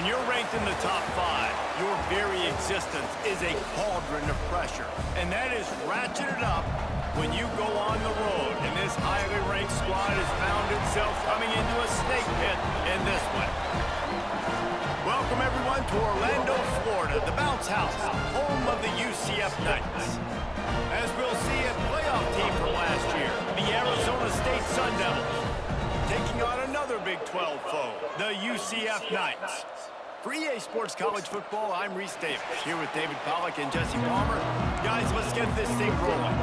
When you're ranked in the top 5, your very existence is a cauldron of pressure. And that is ratcheted up when you go on the road. And this highly ranked squad has found itself coming into a snake pit in this one. Welcome, everyone, to Orlando, Florida, the bounce house, home of the UCF Knights. As we'll see, a playoff team from last year, the Arizona State Sun Devils, taking on another Big 12 foe, the UCF Knights. For EA Sports College Football, I'm Reese Davis, here with David Pollack and Jesse Palmer. Guys, let's get this thing rolling.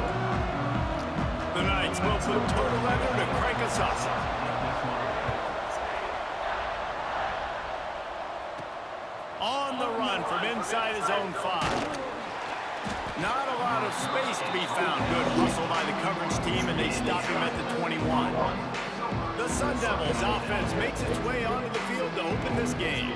The Knights will put total leather to crank us up. On the run from inside his own 5. Not a lot of space to be found. Good hustle by the coverage team, and they stop him at the 21. The Sun Devils offense makes its way onto the field to open this game.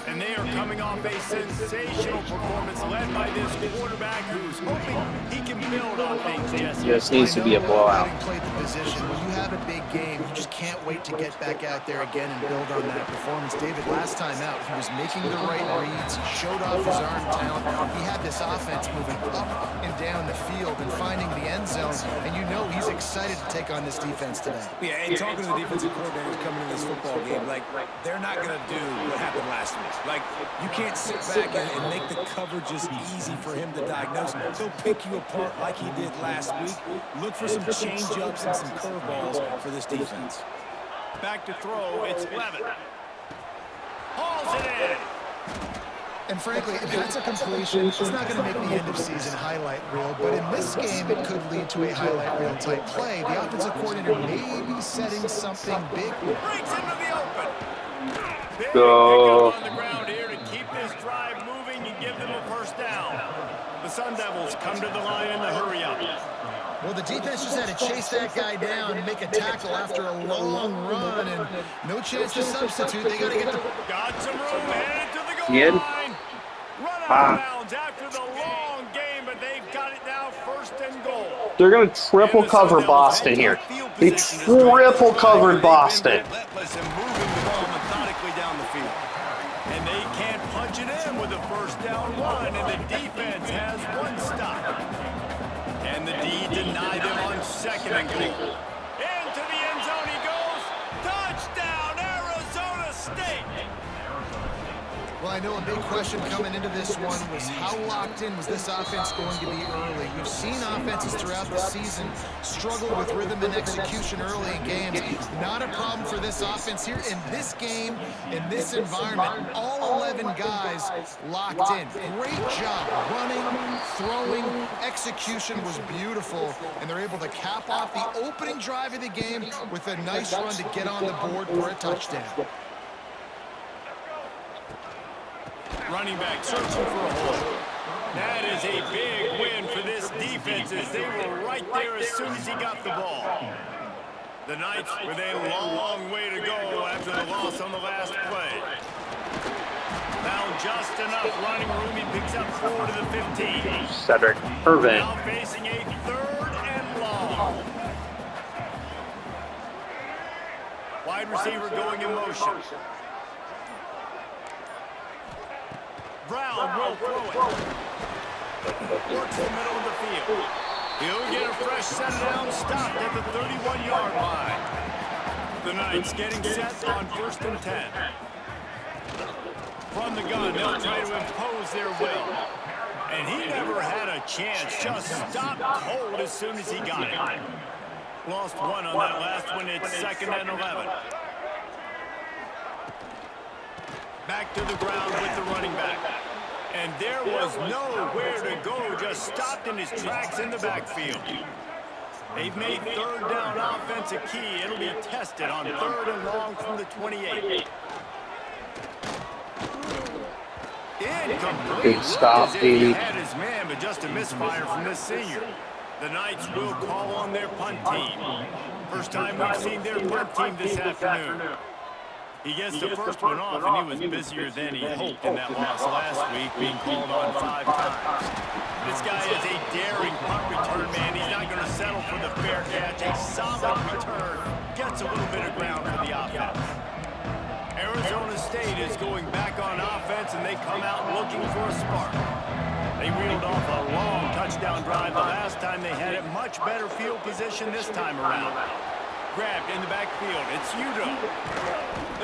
And they are coming off a sensational performance led by this quarterback who's hoping he can build on things, Jesse. This needs to be a blowout. Played the position. When you have a big game, you just can't wait to get back out there again and build on that performance. David, last time out, he was making the right reads. He showed off his arm talent. He had this offense moving up and down the field and finding the end zone. And you know he's excited to take on this defense today. Yeah, and talking to the defensive coordinators coming in this football game, like, they're not going to do what happened last week. Like, you can't sit back and make the coverages easy for him to diagnose. He'll pick you apart like he did last week. Look for some change-ups and some curveballs for this defense. Back to throw, it's Levin. Hauls it in. And frankly, if that's a completion, it's not going to make the end-of-season highlight reel, but in this game, it could lead to a highlight reel type play. The offensive coordinator may be setting something big. Breaks into the open. Big Go. pickup on the ground here to keep this drive moving and give them a first down. The Sun Devils come to the line in the hurry-up. Well, the defense just had to chase that guy down and make a tackle after a long run, and no chance to substitute. They got to get the... Got some room, headed to the goal Again? line. Run out of bounds after the long game, but they've got it now, first and goal. They're going to triple cover Boston here. They triple covered Boston. Relentless and moving the ball methodically down the field. And they can't punch it in with a first down run, and the defense has one stop. And the D deny them on second and goal. Into the end zone he goes. Touchdown, Arizona State. Well, I know a big question coming into this one was how locked in was this offense going to be early? We've seen offenses throughout the season struggle with rhythm and execution early in games. Not a problem for this offense here. In this game, in this environment, all 11 guys locked in. Great job running, throwing, execution was beautiful, and they're able to cap off the opening drive of the game with a nice run to get on the board for a touchdown. Running back searching for a hole. That is a big win for this defense as they were right there as soon as he got the ball. The Knights with a long way to go after the loss on the last play. Found just enough running room. He picks up 4 to the 15. Cedric Irvin. Now facing a 3rd and long. Wide receiver going in motion. Brown will throw it. Works the middle of the field. He'll get a fresh set down, stopped at the 31-yard line. The Knights getting set on 1st and 10. From the gun, they'll try to impose their will. And he never had a chance, just stopped cold as soon as he got it. Lost one on that last one, it's 2nd and 11. Back to the ground with the running back. And there was nowhere to go, just stopped in his tracks in the backfield. They've made 3rd down offense a key. It'll be tested on 3rd and long from the 28. Incomplete. Good stop, He D. had his man, but just a misfire from this senior. The Knights will call on their punt team. First time we've seen their punt team this afternoon. He gets the first one off, and he was busier than he hoped in that loss last week, being called on 5 times. This guy is a daring punt return man. He's not going to settle for the fair catch. A solid return. Gets a little bit of ground for the offense. Arizona State is going back on offense, and they come out looking for a spark. They reeled off a long touchdown drive the last time they had it. Much better field position this time around. Grabbed in the backfield. It's Udo.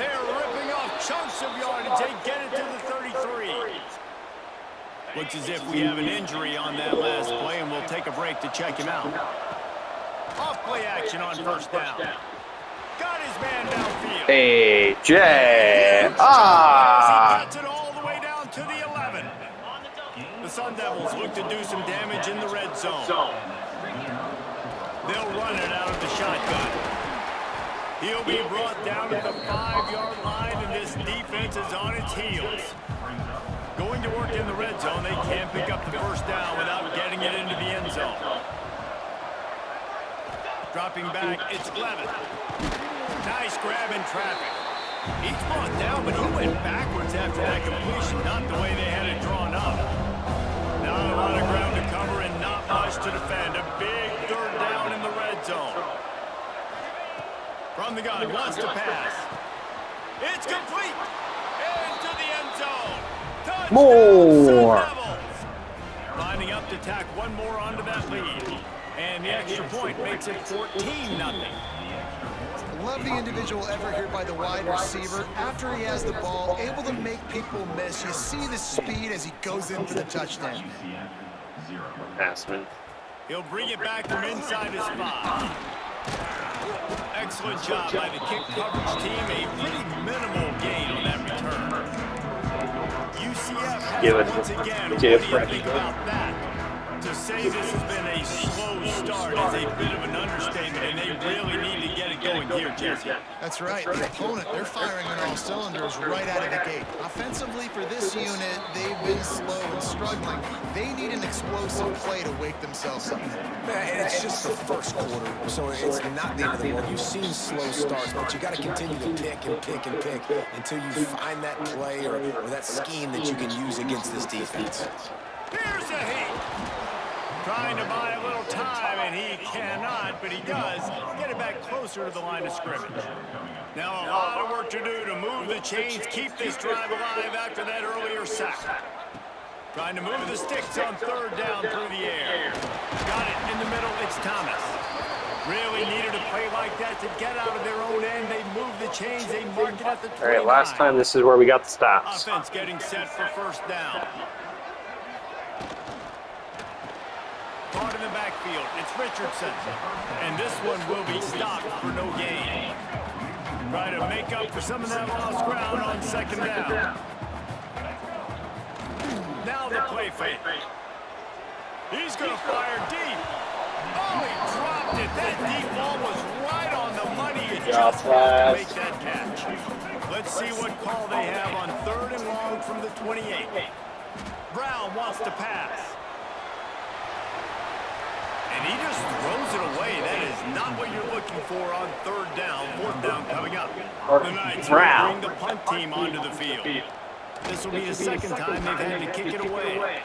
They're ripping off chunks of yardage. They get it to the 33. Looks as if we have an injury on that last play, and we'll take a break to check him out. Off-play action on first down. Got his man downfield. AJ. He gets it all the way down to the 11. The Sun Devils look to do some damage in the red zone. They'll run it out of the shotgun. He'll be brought down to the 5-yard line, and this defense is on its heels. Going to work in the red zone, they can't pick up the first down without getting it into the end zone. Dropping back, it's Levin. Nice grab in traffic. He's brought down, but he went backwards after that completion, not the way they had it drawn up. Not a lot of ground to cover and not much to defend. A big third down in the red zone. From the gun, wants to pass. It's complete. Into the end zone. Touchdown, More. Sun Devils. Lining up to tack one more onto that lead. And the extra point makes it 14-0. Love the individual effort here by the wide receiver. After he has the ball, able to make people miss. You see the speed as he goes in for the touchdown. Passman. He'll bring it back from inside his spot. Excellent job by the kick coverage team. A pretty minimal gain on that return. UCF has it once again. What do you think about that? To say this has been a slow start is a bit of an understatement, and they really need to get it going here, Jesse. That's right. The opponent, they're firing on all cylinders right out of the gate. Offensively for this unit, they've been slow and struggling. They need an explosive play to wake themselves up. Man, it's just the first quarter, so it's not the end of the world. You've seen slow starts, but you got to continue to pick and pick and pick until you find that play or that scheme that you can use against this defense. Here's a heat. Trying to buy a little time, and he cannot, but he does get it back closer to the line of scrimmage. Now a lot of work to do to move the chains, keep this drive alive after that earlier sack. Trying to move the sticks on third down through the air. Got it in the middle, it's Thomas. Really needed a play like that to get out of their own end. They move the chains, they mark it at the 29. All right, last time this is where we got the stops. Offense getting set for first down. Caught in the backfield, it's Richardson. And this one will be stopped for no gain. Try to make up for some of that lost ground on second down. Now the play fake. He's going to fire deep. Oh, he dropped it. That deep ball was right on the money. It just has to make that catch. Let's see what call they have on third and long from the 28. Brown wants to pass. And he just throws it away. That is not what you're looking for on third down. Fourth down coming up. The Knights will bring the punt team onto the field. This will be the second time they've had to kick it away.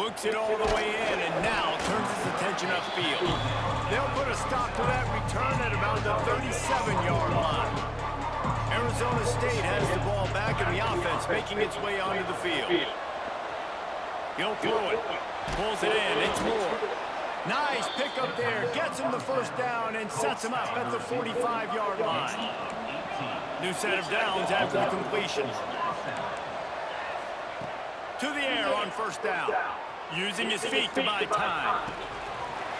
Looks it all the way in and now turns his attention upfield. They'll put a stop to that return at about the 37-yard line. Arizona State has the ball back in the offense, making its way onto the field. He'll throw it. Pulls it in. It's Moore. Nice pick up there. Gets him the first down and sets him up at the 45-yard line. New set of downs after the completion. To the air on first down. Using his feet to buy time.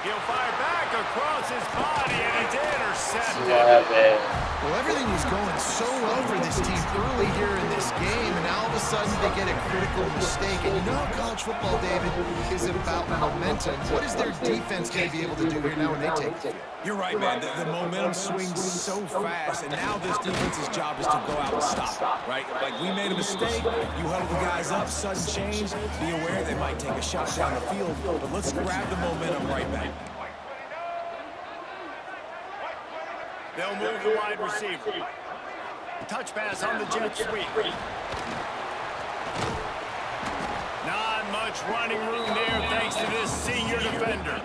He'll fire back across his body, and it's intercepted. Well, everything was going so well for this team early here in this game, and now all of a sudden they get a critical mistake. And you know how college football, David, is about momentum. What is their defense going to be able to do here now when they take the field? You're right, man. The momentum swings so fast, and now this defense's job is to go out and stop it, right? Like, we made a mistake, you huddle the guys up, sudden change, be aware they might take a shot down the field, but let's grab the momentum right back. They'll move the wide receiver. Touch pass on the jet sweep. Not much running room there thanks to this senior defender.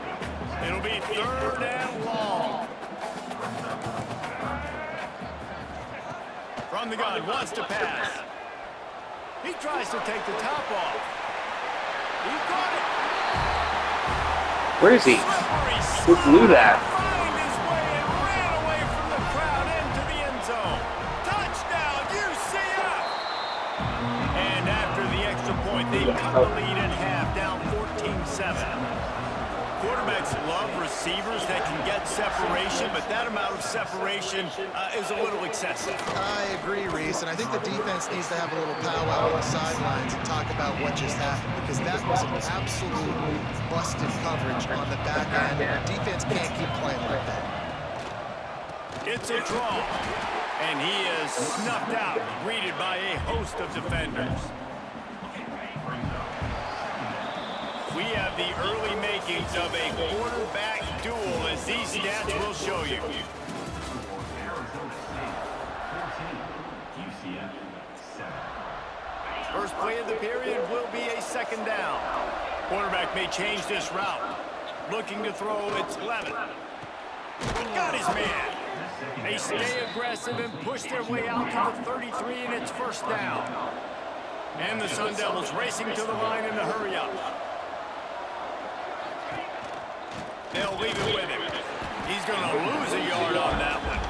It'll be third and long. From the gun, wants to pass. He tries to take the top off. He got it. Where is he? Who blew that? Find his way and ran away from the crowd into the end zone. Touchdown, UCF! And after the extra point, they cut the lead in half, down 14-7. Quarterbacks love receivers that can get separation, but that amount of separation is a little excessive. I agree, Reese, and I think the defense needs to have a little powwow on the sidelines and talk about what just happened, because that was an absolute busted coverage on the back end. The defense can't keep playing like that. It's a draw, and he is snuffed out, greeted by a host of defenders. We have the early makings of a quarterback duel, as these stats will show you. First play of the period will be a second down. Quarterback may change this route. Looking to throw, it's Levin. Got his man. They stay aggressive and push their way out to the 33, and it's first down. And the Sun Devils racing to the line in the hurry-up. They'll leave it with him. He's going to lose a yard on that one.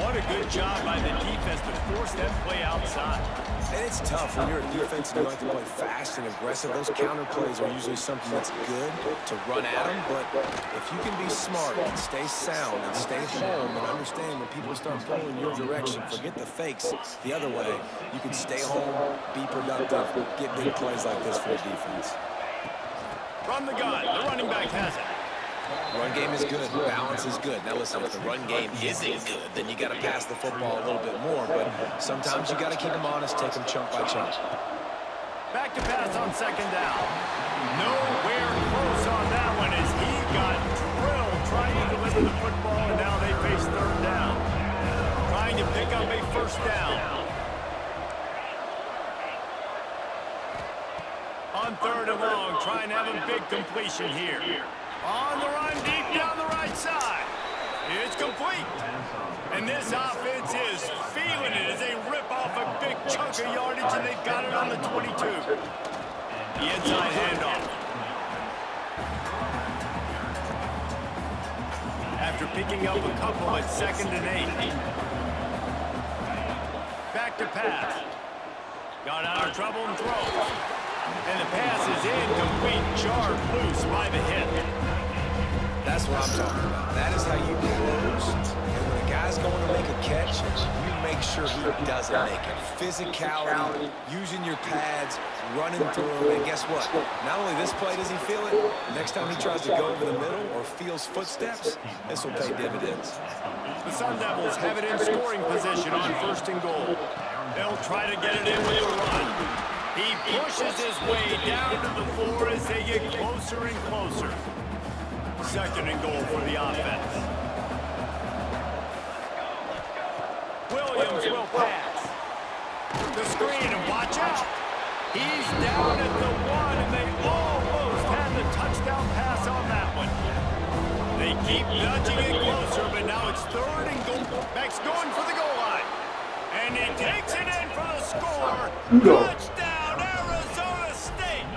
What a good job by the defense to force that play outside. And it's tough when you're a defense and you like to play fast and aggressive. Those counter plays are usually something that's good to run at them. But if you can be smart and stay sound and stay home and understand when people start pulling your direction, forget the fakes the other way, you can stay home, be productive, get big plays like this for the defense. From the gun, the running back has it. Run game is good. Balance is good. Now listen, if the run game isn't good, then you got to pass the football a little bit more. But sometimes you got to keep them honest, take them chunk by chunk. Back to pass on second down. Nowhere close on that one as he got drilled trying to deliver the football, and now they face third down. Trying to pick up a first down. On third and long, trying to have a big completion here. On the run, deep down the right side. It's complete. And this offense is feeling it as they rip off a big chunk of yardage, and they've got it on the 22. The inside handoff. After picking up a couple at 2nd and 8. Back to pass. Got out of trouble and throws. And the pass is incomplete, jarred loose by the hit. That's what I'm talking about. That is how you close. And when a guy's going to make a catch, you make sure he doesn't make it. Physicality, using your pads, running through, and guess what? Not only this play does he feel it, next time he tries to go over the middle or feels footsteps, this will pay dividends. The Sun Devils have it in scoring position on 1st and goal. They'll try to get it in with a run. He pushes his way down to the floor as they get closer and closer. 2nd and goal for the offense. Williams will pass. The screen, and watch out. He's down at the 1, and they almost had the touchdown pass on that one. They keep nudging it closer, but now it's 3rd and goal. Beck's going for the goal line. And he takes it in for the score. Touchdown, Arizona State.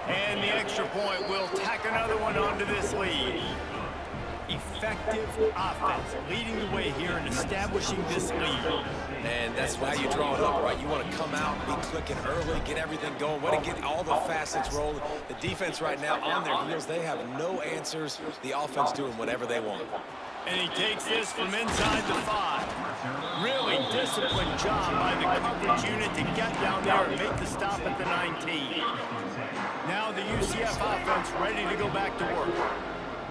And the extra point will tack another one onto this lead. Effective offense leading the way here and establishing this lead. And that's why you draw it up, right? You want to come out, be clicking early, get everything going, want to get all the facets rolling. The defense right now on their heels, they have no answers. The offense doing whatever they want. And he takes this from inside the 5. Really disciplined job by the coverage unit to get down there and make the stop at the 19. Now the UCF offense ready to go back to work.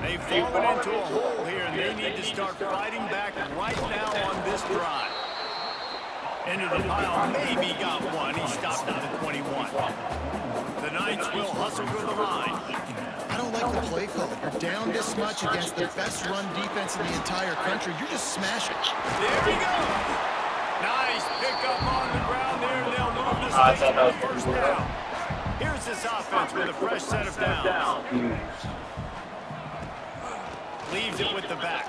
They've fallen into a hole here, and they need to start fighting back right now on this drive. Into the pile, maybe got one. He stopped at the 21. The Knights will hustle to the line. I don't like the play call. You're down this much against the best run defense in the entire country. You're just smashing. There he goes. Nice pickup on the ground there, and they'll move the stakes for the first down. Here's this offense with a fresh set of downs. Leaves it with the back.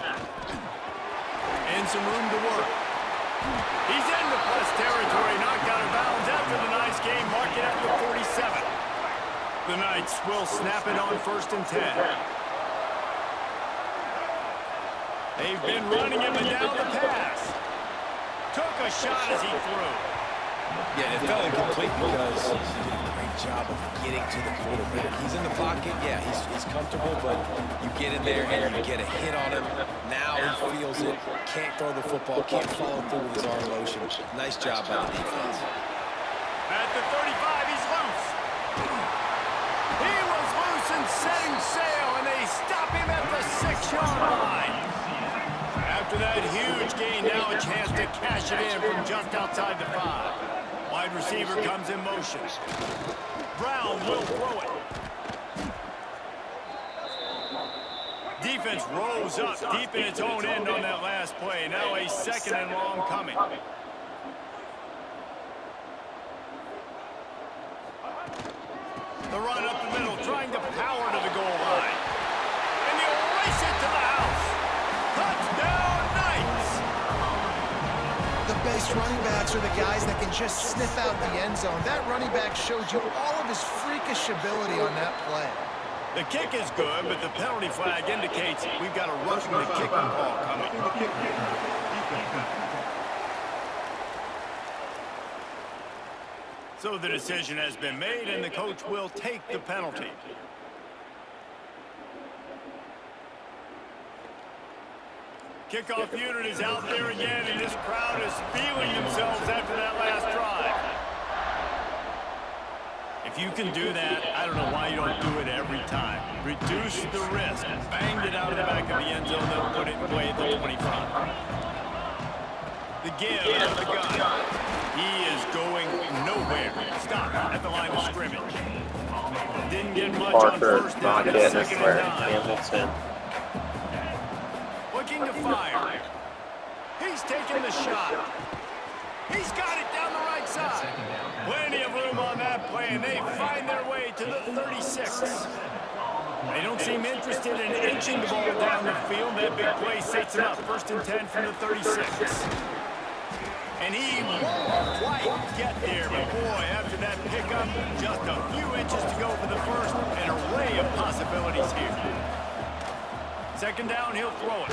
And some room to work. He's into plus territory, knocked out of bounds after the nice game, mark it at the 47. The Knights will snap it on 1st and 10. They've been running him and down the pass. Took a shot as he threw. Yeah, it fell incomplete because he did a great job of getting to the quarterback. He's in the pocket, yeah, he's comfortable, but you get in there and you get a hit on him. Now he feels it, can't throw the football, can't follow through with his arm motion. Nice job by the defense. At the 35, he's loose. He was loose and setting sail, and they stop him at the 6-yard line. After that huge gain, now a chance to cash it in from just outside the 5. Wide receiver comes in motion. Brown will throw it. Defense rolls up deep in its own end on that last play. Now a 2nd and long coming. The run up the middle, trying to power to the goal line. And he'll race it to the house. Touchdown, Knights! The best running backs are the guys that can just sniff out the end zone. That running back showed you all of his freakish ability on that play. The kick is good, but the penalty flag indicates we've got a roughing the kicking ball coming. So the decision has been made, and the coach will take the penalty. Kickoff unit is out there again, and this crowd is feeling themselves after that last drive. If you can do that, I don't know why you don't do it every time. Reduce the risk. Banged it out of the back of the end zone, then put it in play at the 25. The give out of the gun. He is going nowhere. Stop at the line of scrimmage. Didn't get much on first down. Second and 9. Looking to fire. He's taking the shot. He's got it down the right side. Plenty of room on that play, and they find their way to the 36. They don't seem interested in inching the ball down the field. That big play sets him up. 1st and 10 from the 36. And he won't quite get there, but boy, after that pickup, just a few inches to go for the first. An array of possibilities here. 2nd down, he'll throw it.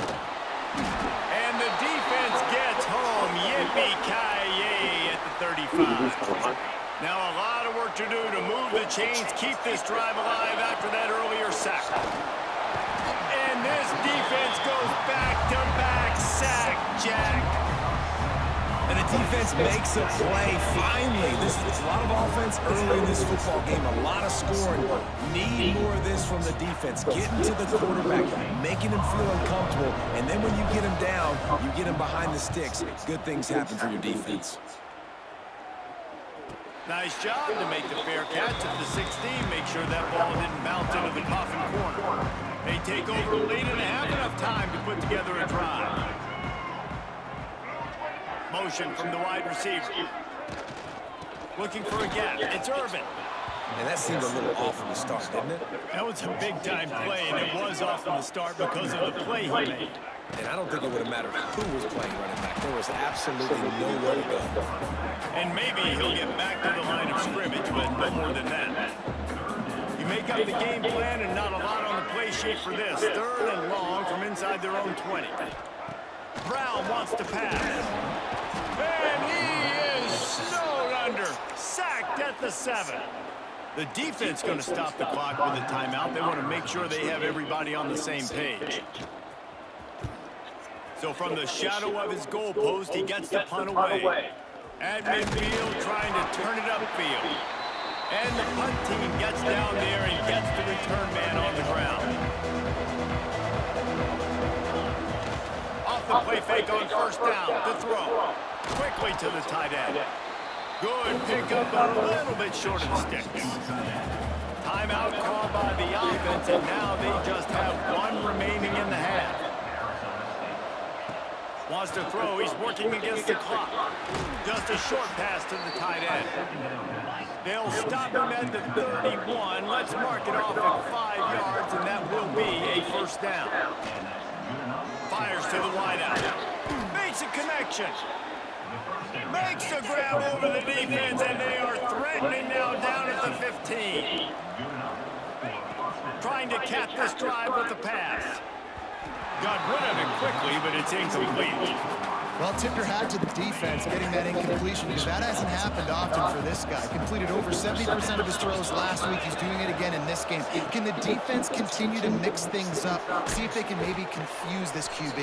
And the defense gets home. Yippee-ki-yay at the 35. Now a lot of work to do to move the chains, keep this drive alive after that earlier sack. And this defense goes back-to-back sack, Jack. And the defense makes a play, finally. This is a lot of offense early in this football game, a lot of scoring. Need more of this from the defense. Getting to the quarterback, making him feel uncomfortable, and then when you get him down, you get him behind the sticks. Good things happen for your defense. Nice job to make the fair catch at the 16. Make sure that ball didn't bounce into the coffin corner. They take over the lead and they have enough time to put together a drive. Motion from the wide receiver. Looking for a gap. It's Irvin. And that seemed a little off from the start, didn't it? That was a big-time play, and it was off from the start because of the play he made. And I don't think it would have mattered who was playing running back. There was absolutely nowhere to go. And maybe he'll get back to the line of scrimmage, but no more than that. You make up the game plan and not a lot on the play sheet for this. 3rd and long from inside their own 20. Brown wants to pass. And he is snowed under. Sacked at the 7. The defense going to stop the clock with a timeout. They want to make sure they have everybody on the same page. So from the shadow of his goalpost, he gets the punt away. At midfield, trying to turn it upfield. And the punt team gets down there and gets the return man on the ground. Off the play fake on 1st down. The throw. Quickly to the tight end. Good pickup, but a little bit short of the sticks. Timeout called by the offense, and now they just have 1 remaining in the half. Wants to throw. He's working against the clock. Just a short pass to the tight end. They'll stop him at the 31. Let's mark it off at 5 yards, and that will be a 1st down. Fires to the wideout. Makes a connection. Makes the grab over the defense, and they are threatening now down at the 15. Trying to cap this drive with the pass. Got rid of it quickly, but it's incomplete. Well, tip your hat to the defense getting that incompletion, because that hasn't happened often for this guy. Completed over 70% of his throws last week. He's doing it again in this game. Can the defense continue to mix things up? See if they can maybe confuse this QB.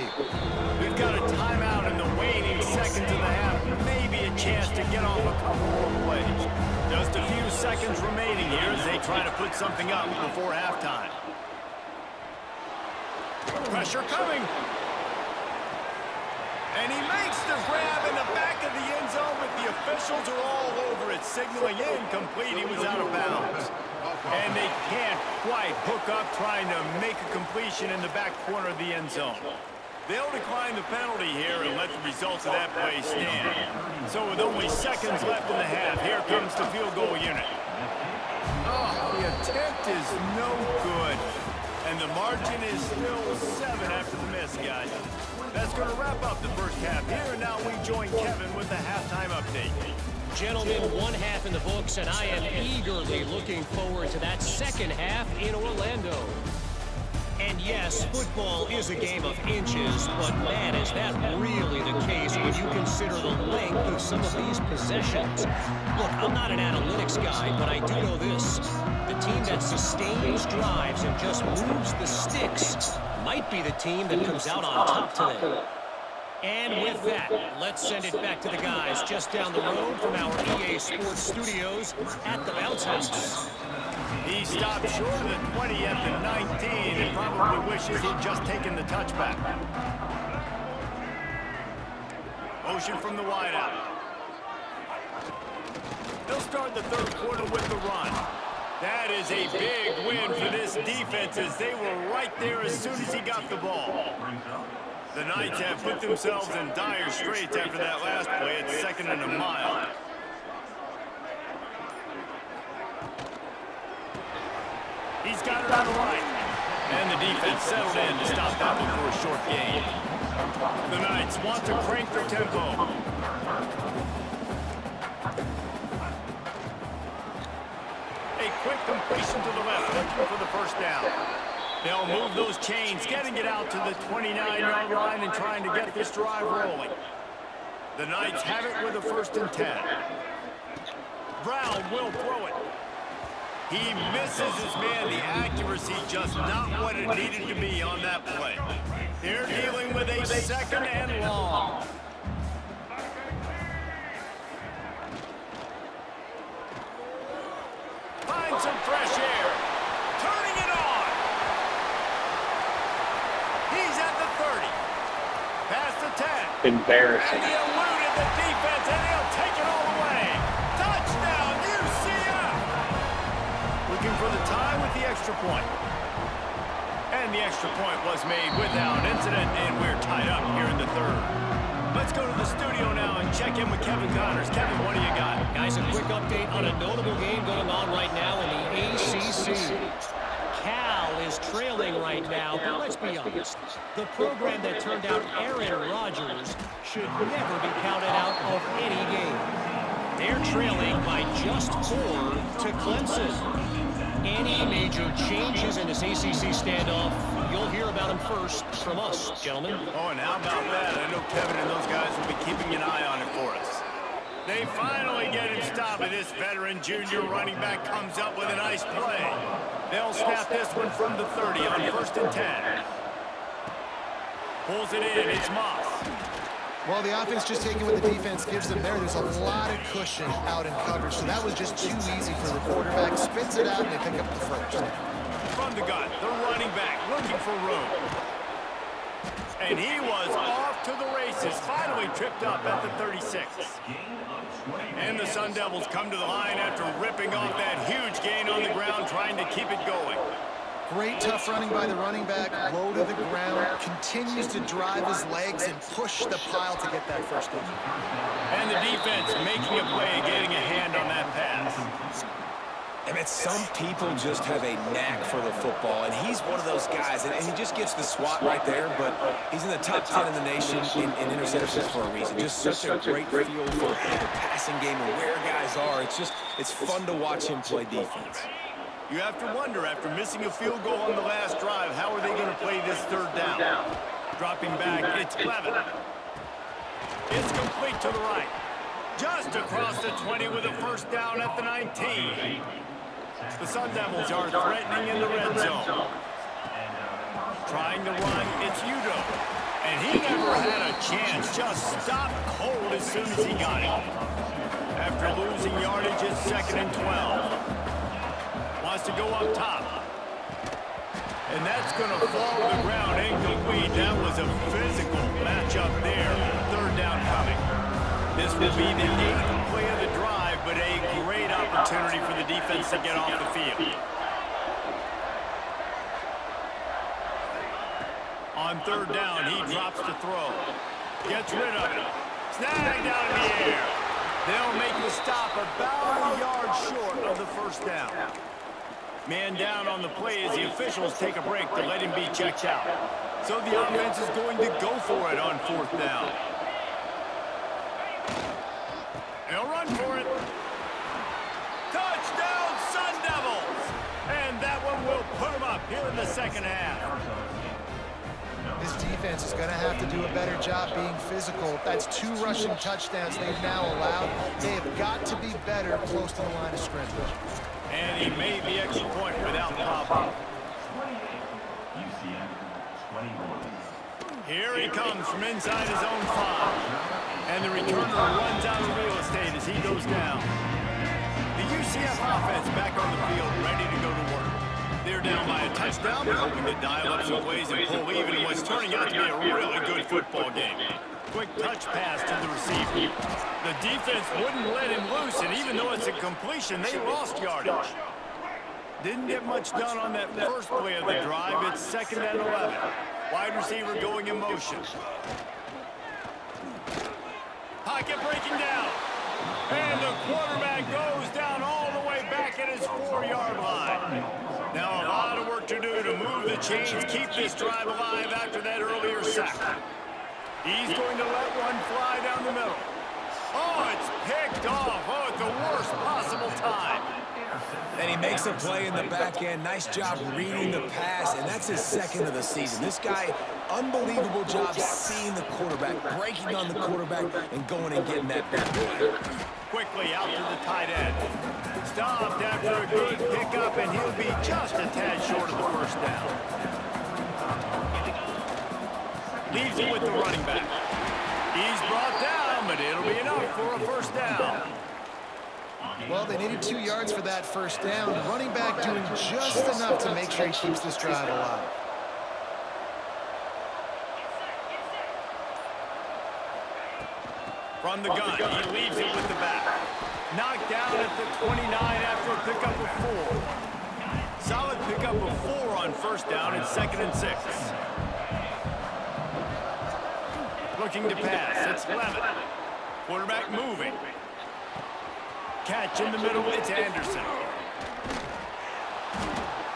We've got a timeout in the waning seconds of the half. Maybe a chance to get off a couple more plays. Just a few seconds remaining here as they try to put something up before halftime. Pressure coming. And he makes the grab in the back of the end zone, but the officials are all over it, signaling incomplete. He was out of bounds. And they can't quite hook up trying to make a completion in the back corner of the end zone. They'll decline the penalty here and let the results of that play stand. So with only seconds left in the half, here comes the field goal unit. Oh, the attempt is no good. And the margin is still 7 after the miss, guys. That's going to wrap up the first half here, and now we join Kevin with the halftime update. Gentlemen, one half in the books, and I am eagerly looking forward to that second half in Orlando. And yes, football is a game of inches, but man, is that really the case when you consider the length of some of these possessions. Look, I'm not an analytics guy, but I do know this. The team that sustains drives and just moves the sticks might be the team that comes out on top today. And with that, let's send it back to the guys just down the road from our EA Sports Studios at the Bounce House. He stopped short of the 20 at the 19 and probably wishes he'd just taken the touchback. Motion from the wideout. They'll start the third quarter with the run. That is a big win for this defense as they were right there as soon as he got the ball. The Knights have put themselves in dire straits after that last play at 2nd and a mile. He's got it on the right. And the defense settled in to stop that before a short gain. The Knights want to crank their tempo. A quick completion to the left, looking for the first down. They'll move those chains, getting it out to the 29-yard line and trying to get this drive rolling. The Knights have it with a 1st and 10. Brown will throw it. He misses his man. The accuracy just not what it needed to be on that play. They're dealing with a 2nd and long. Find some fresh air. Turning it on. He's at the 30. Past the 10. Embarrassing. And he eluded the defense, and he'll take it all the way. Touchdown, UCF! Looking for the tie with the extra point. And the extra point was made without incident, and we're tied up here in the third. Let's go to the studio now and check in with Kevin Connors. Kevin, what do you got? Guys, a quick update on a notable game going on right now in the ACC. Cal is trailing right now, but let's be honest. The program that turned out Aaron Rodgers should never be counted out of any game. They're trailing by just 4 to Clemson. Any major changes in this ACC standoff, you'll hear about them first from us, gentlemen. Oh, and how about that? I know Kevin and those guys will be keeping an eye on it for us. They finally get him stopped, and this veteran junior running back comes up with a nice play. They'll snap this one from the 30 on 1st and 10. Pulls it in. It's Moss. Well, the offense just taking what the defense gives them there. There's a lot of cushion out in coverage, so that was just too easy for the quarterback. Spits it out, and they pick up the 1st. From the gun, the running back looking for room. And he was off to the races, finally tripped up at the 36. And the Sun Devils come to the line after ripping off that huge gain on the ground, trying to keep it going. Great tough running by the running back, low to the ground, continues to drive his legs and push the pile to get that 1st down. And the defense making a play, getting a hand on that pass. And Matt, some people just have a knack for the football, and he's one of those guys, and he just gets the swat right there, but he's in the top 10 in the nation in interceptions for a reason. Just such a great feel for the passing game and where guys are. It's fun to watch him play defense. You have to wonder, after missing a field goal on the last drive, how are they going to play this third down? Dropping back, it's Clevin. It's complete to the right. Just across the 20 with a first down at the 19. The Sun Devils are threatening in the red zone. Trying to run, it's Udo. And he never had a chance, just stopped cold as soon as he got it. After losing yardage, it's 2nd and 12. Wants to go up top. And that's going to fall to the ground incomplete. That was a physical matchup there. Third down coming. This will be the 8th play of the drive, but a great opportunity for the defense to get off the field. On third down, he drops to throw. Gets rid of it. Snagged out in the air. They'll make the stop about a yard short of the first down. Man down on the play as the officials take a break to let him be checked out. So the offense is going to go for it on 4th down. They'll run for it. Touchdown, Sun Devils! And that one will put them up here in the second half. This defense is going to have to do a better job being physical. That's 2 rushing touchdowns they've now allowed. They have got to be better close to the line of scrimmage. And he made the extra point without problem. UCF 21. Here he comes from inside his own 5. And the returner runs out of real estate as he goes down. The UCF offense back on the field, ready to go to work. They're down by a touchdown, but hoping to dial up some plays and pull even in what's turning out to be a really good football game. Quick touch pass to the receiver. The defense wouldn't let him loose, and even though it's a completion, they lost yardage. Didn't get much done on that first play of the drive. It's 2nd and 11. Wide receiver going in motion. Pocket breaking down. And the quarterback goes down all the way back at his 4-yard line. Now a lot of work to do to move the chains, keep this drive alive after that earlier sack. He's going to let one fly down the middle. Oh, it's picked off. Oh, at the worst possible time. And he makes a play in the back end. Nice job reading the pass, and that's his 2nd of the season. This guy, unbelievable job seeing the quarterback, breaking on the quarterback, and going and getting that big play. Quickly out to the tight end. Stopped after a good pickup, and he'll be just a tad short of the first down. Leaves it with the running back. He's brought down, but it'll be enough for a first down. Well, they needed 2 yards for that first down. The running back doing just enough to make sure he keeps this drive alive. From the gun, he leaves it with the back. Knocked down at the 29 after a pickup of 4. Solid pickup of 4 on first down. It's 2nd and 6. Looking to pass, it's Clevin. Quarterback moving. Catch in the middle, it's Anderson.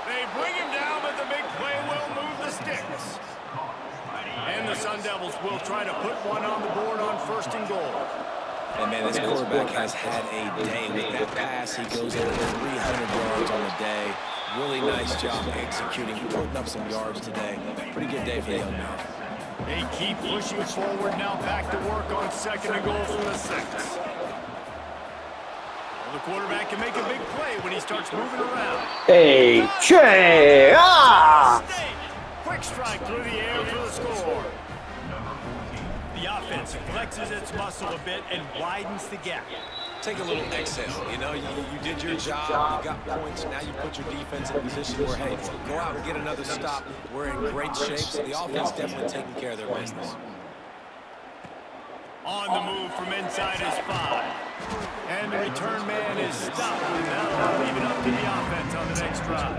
They bring him down, but the big play will move the sticks. And the Sun Devils will try to put one on the board on 1st and goal. And man, this quarterback has had a day. With that pass, he goes over 300 yards on the day. Really nice job executing, putting up some yards today. Pretty good day for the young man. They keep pushing forward now, back to work on 2nd and goal from the 6. Well, the quarterback can make a big play when he starts moving around. H.A. Quick strike through the air for the score. The offense flexes its muscle a bit and widens the gap. Take a little exhale. You know, you did your job. You got points. Now you put your defense in a position where, hey, go out and get another stop. We're in great shape, so the offense definitely taking care of their business. On the move from inside his 5. And the return man is stopped. And now they'll leave it up to the offense on the next drive.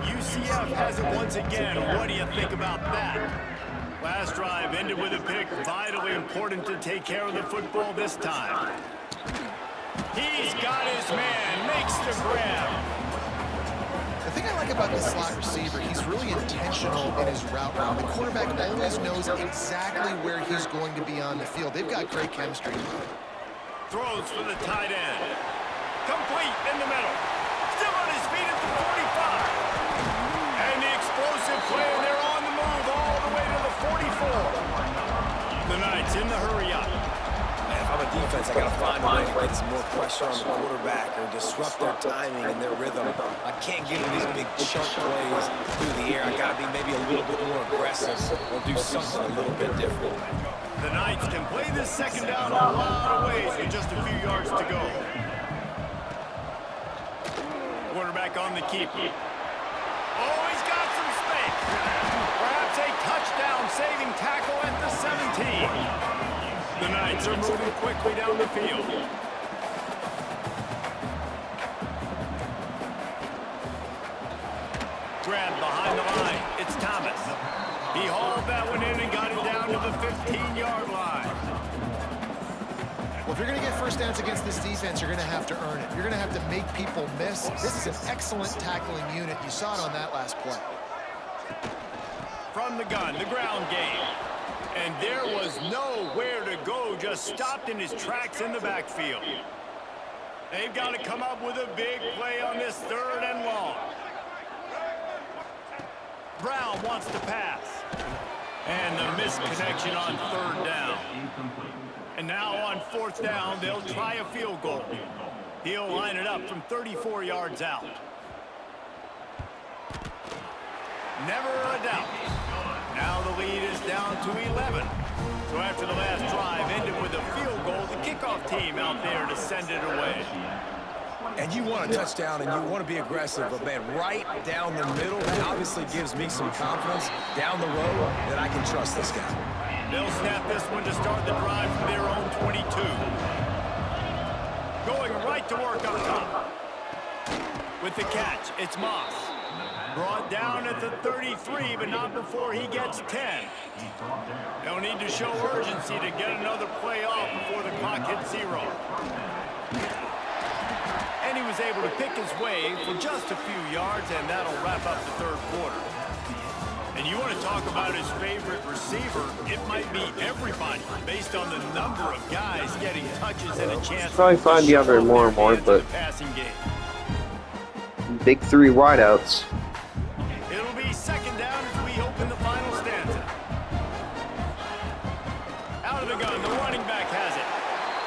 UCF has it once again. What do you think about that? Last drive ended with a pick. Vitally important to take care of the football this time. He's got his man. Makes a grab. The thing I like about this slot receiver, he's really intentional in his route run. The quarterback always knows exactly where he's going to be on the field. They've got great chemistry. Throws for the tight end. Complete in the middle. Still on his feet at the 45. And the explosive play, and they're on the move all the way to the 44. The Knights in the hurry up. Man, if I'm a defense, I got to find a way to get some more pressure on the quarterback or disrupt their timing and their rhythm. I can't give them these big chunk plays through the air. I got to be maybe a little bit more aggressive or do something a little bit different. The Knights can play this second down a lot of ways with just a few yards to go. Quarterback on the keep. Oh, he's got some space. Perhaps a touchdown-saving tackle at the 17. The Knights are moving quickly down the field. Grab behind the line. It's Thomas. He hauled that one in and got it down to the 15-yard line. Well, if you're going to get first downs against this defense, you're going to have to earn it. You're going to have to make people miss. This is an excellent tackling unit. You saw it on that last play. From the gun, the ground game. And there was nowhere to go, just stopped in his tracks in the backfield. They've got to come up with a big play on this 3rd and long. Brown wants to pass. And the misconnection on 3rd down. And now on 4th down, they'll try a field goal. He'll line it up from 34 yards out. Never a doubt. Now the lead is down to 11. So after the last drive ended with a field goal, the kickoff team out there to send it away. And you want a touchdown and you want to be aggressive, but man, right down the middle, that obviously gives me some confidence down the road that I can trust this guy. They'll snap this one to start the drive from their own 22. Going right to work up top. With the catch, it's Moss. Brought down at the 33, but not before he gets 10. They'll need to show urgency to get another play off before the clock hits 0. And he was able to pick his way for just a few yards, and that'll wrap up the 3rd quarter. And you want to talk about his favorite receiver, it might be everybody, based on the number of guys getting touches and a chance Probably find the other more and more, but passing game. big 3 wideouts. It'll be 2nd down as we open the final stanza. Out of the gun, the running back has it.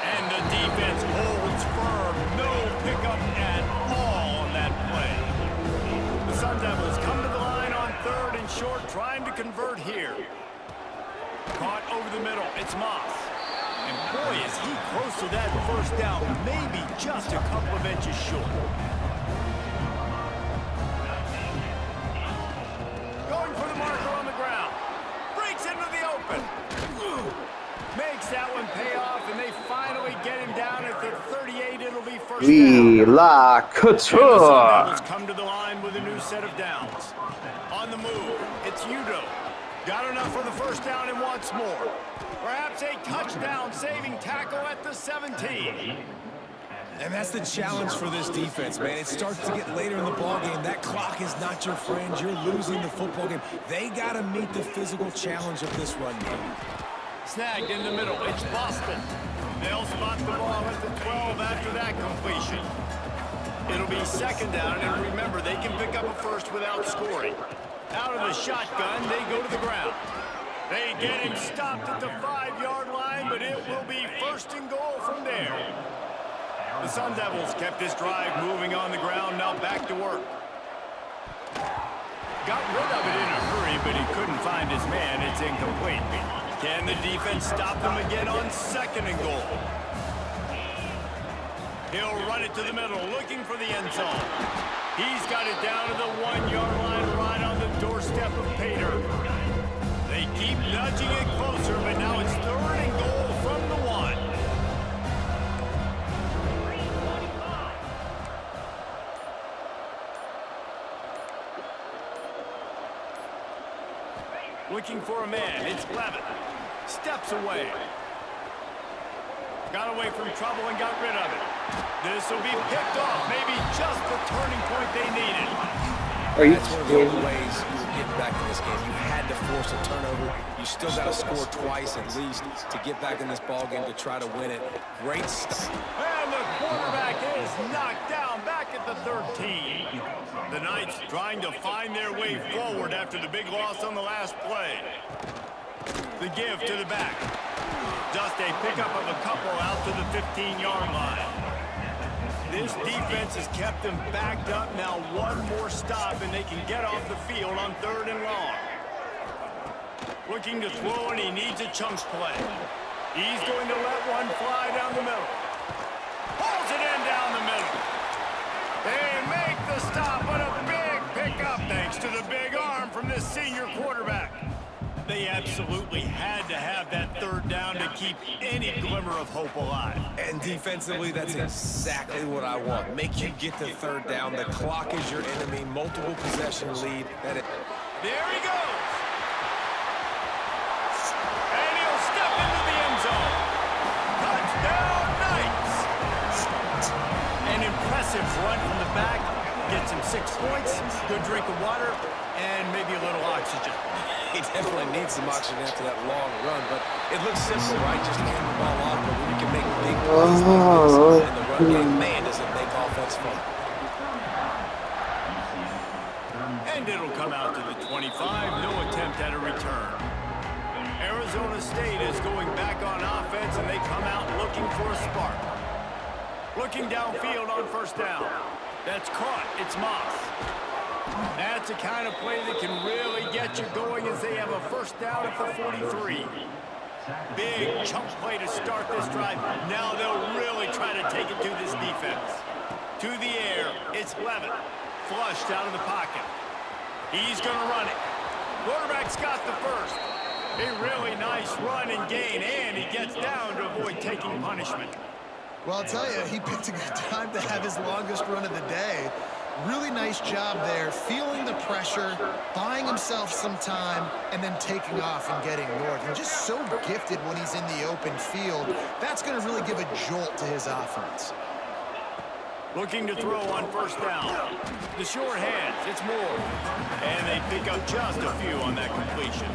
And the defense holds firm. No pickup at all on that play. The Sun Devils come to the line on 3rd and short, trying to convert here. Caught over the middle. It's Moss. And boy, is he close to that 1st down. Maybe just a couple of inches short. Going for the marker on the ground. Breaks into the open. Makes that one pay off, and they finally get him down at the 38. It'll be 1st down. La And the Sun Couture. Devils come to the line with a new set of downs. On the move, it's Udo. Got enough for the 1st down and wants more. Perhaps a touchdown-saving tackle at the 17. And that's the challenge for this defense, man. It starts to get later in the ballgame. That clock is not your friend. You're losing the football game. They got to meet the physical challenge of this run game. Snagged in the middle. It's Boston. They'll spot the ball at the 12 after that completion. It'll be 2nd down, and remember, they can pick up a 1st without scoring. Out of the shotgun, they go to the ground. They get him stopped at the 5-yard line, but it will be 1st and goal from there. The Sun Devils kept this drive moving on the ground, now back to work. Got rid of it in a hurry, but he couldn't find his man. It's incomplete. Can the defense stop them again on 2nd and goal? He'll run it to the middle, looking for the end zone. He's got it down to the 1-yard line, right on the doorstep of Pater. They keep nudging it closer, but now it's 3rd and goal from the 1. Looking for a man, it's Levitt. Steps away. Got away from trouble and got rid of it. This will be picked off. Maybe just the turning point they needed. Are you That's one of the only ways you were getting back in this game. You had to force a turnover. You still got to score twice at least to get back in this ball game to try to win it. Great stuff. And the quarterback is knocked down back at the 13. The Knights trying to find their way forward after the big loss on the last play. The give to the back. Just a pickup of a couple out to the 15-yard line. This defense has kept them backed up. Now one more stop, and they can get off the field on 3rd and long. Looking to throw, and he needs a chunk play. He's going to let one fly down the middle. Pulls it in down the middle. They make the stop, but a big pickup thanks to the big arm from this senior quarterback. They absolutely had to have that 3rd down to keep any glimmer of hope alive. And defensively, that's exactly what I want. Make you get the 3rd down. The clock is your enemy. Multiple possession lead. There he goes. And he'll step into the end zone. Touchdown, Knights. An impressive run from the back. Gets him 6 points, good drink of water, and maybe a little oxygen. He definitely needs some oxygen after that long run, but it looks simple, right? Just hand the ball off, but when you can make big plays like this in the run game, man, does it make offense fun. And it'll come out to the 25, no attempt at a return. Arizona State is going back on offense, and they come out looking for a spark. Looking downfield on 1st down. That's caught. It's Moss. That's the kind of play that can really get you going as they have a 1st down at the 43. Big chunk play to start this drive. Now they'll really try to take it to this defense. To the air. It's Levitt. Flushed out of the pocket. He's going to run it. Quarterback's got the 1st. A really nice run and gain, and he gets down to avoid taking punishment. Well, I'll tell you, he picked a good time to have his longest run of the day. Really nice job there, feeling the pressure, buying himself some time, and then taking off and getting north. And just so gifted when he's in the open field. That's going to really give a jolt to his offense. Looking to throw on 1st down. The short hands, it's Moore. And they pick up just a few on that completion.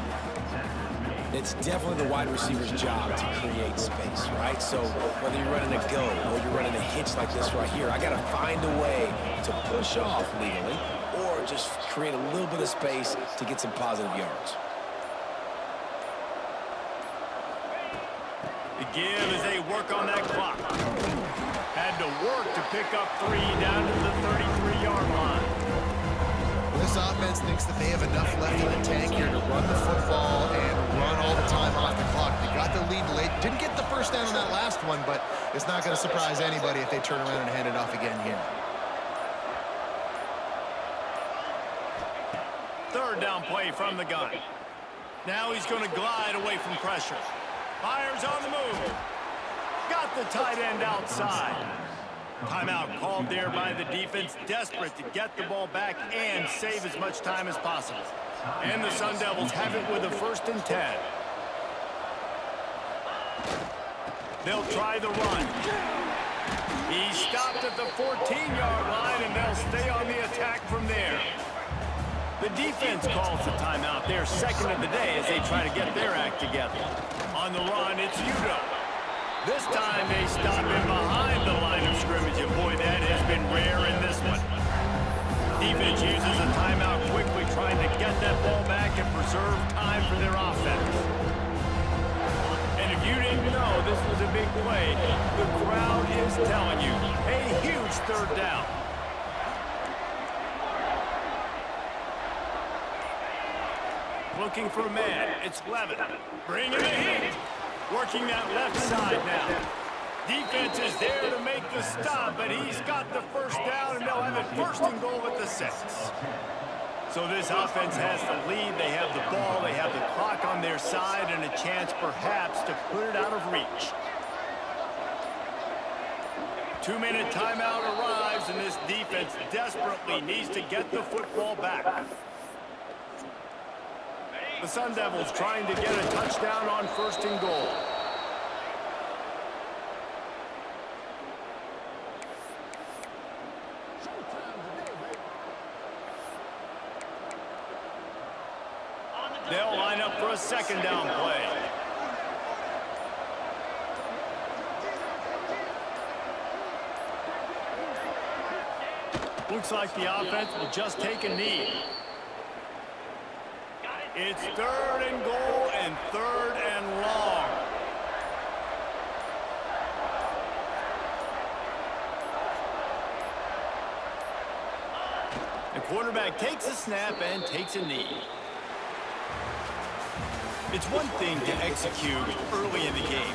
It's definitely the wide receiver's job to create space, right? So whether you're running a go or you're running a hitch like this right here, I got to find a way to push off legally or just create a little bit of space to get some positive yards. The give as they work on that clock. Had to work to pick up 3 down to the 33-yard line. This offense thinks that they have enough left in the tank here to run the football and run all the time off the clock. They got the lead late. Didn't get the 1st down on that last one, but it's not going to surprise anybody if they turn around and hand it off again here. 3rd down play from the gun. Now he's going to glide away from pressure. Fires on the move. Got the tight end outside. Timeout called there by the defense, desperate to get the ball back and save as much time as possible. And the Sun Devils have it with a 1st and 10. They'll try the run. He stopped at the 14-yard line, and they'll stay on the attack from there. The defense calls the timeout. They're 2nd of the day as they try to get their act together. On the run, it's Udo. This time they stop him behind the line of scrimmage, and boy, that has been rare in this one. Defense uses a timeout quickly, trying to get that ball back and preserve time for their offense. And if you didn't know this was a big play, the crowd is telling you, a huge 3rd down. Looking for a man, it's Levitt. Bringing the heat. Working that left side now. Defense is there to make the stop, but he's got the 1st down, and they'll have it 1st and goal at the 6. So this offense has the lead. They have the ball. They have the clock on their side and a chance perhaps to put it out of reach. 2-minute timeout arrives, and this defense desperately needs to get the football back. The Sun Devils trying to get a touchdown on 1st and goal. for a second down play. Looks like the offense will just take a knee. It's 3rd and goal and 3rd and long. The quarterback takes a snap and takes a knee. It's one thing to execute early in the game.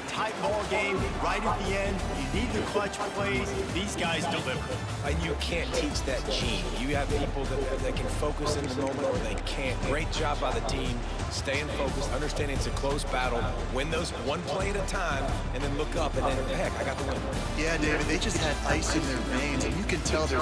Tight ball game, right at the end. You need the clutch plays. These guys deliver. And you can't teach that gene. You have people that can focus in the moment or they can't. Great job by the team, staying focused, understanding it's a close battle, win those one play at a time, and then look up and then, heck, I got the win. Yeah, David, they just had ice in their veins, and you can tell they're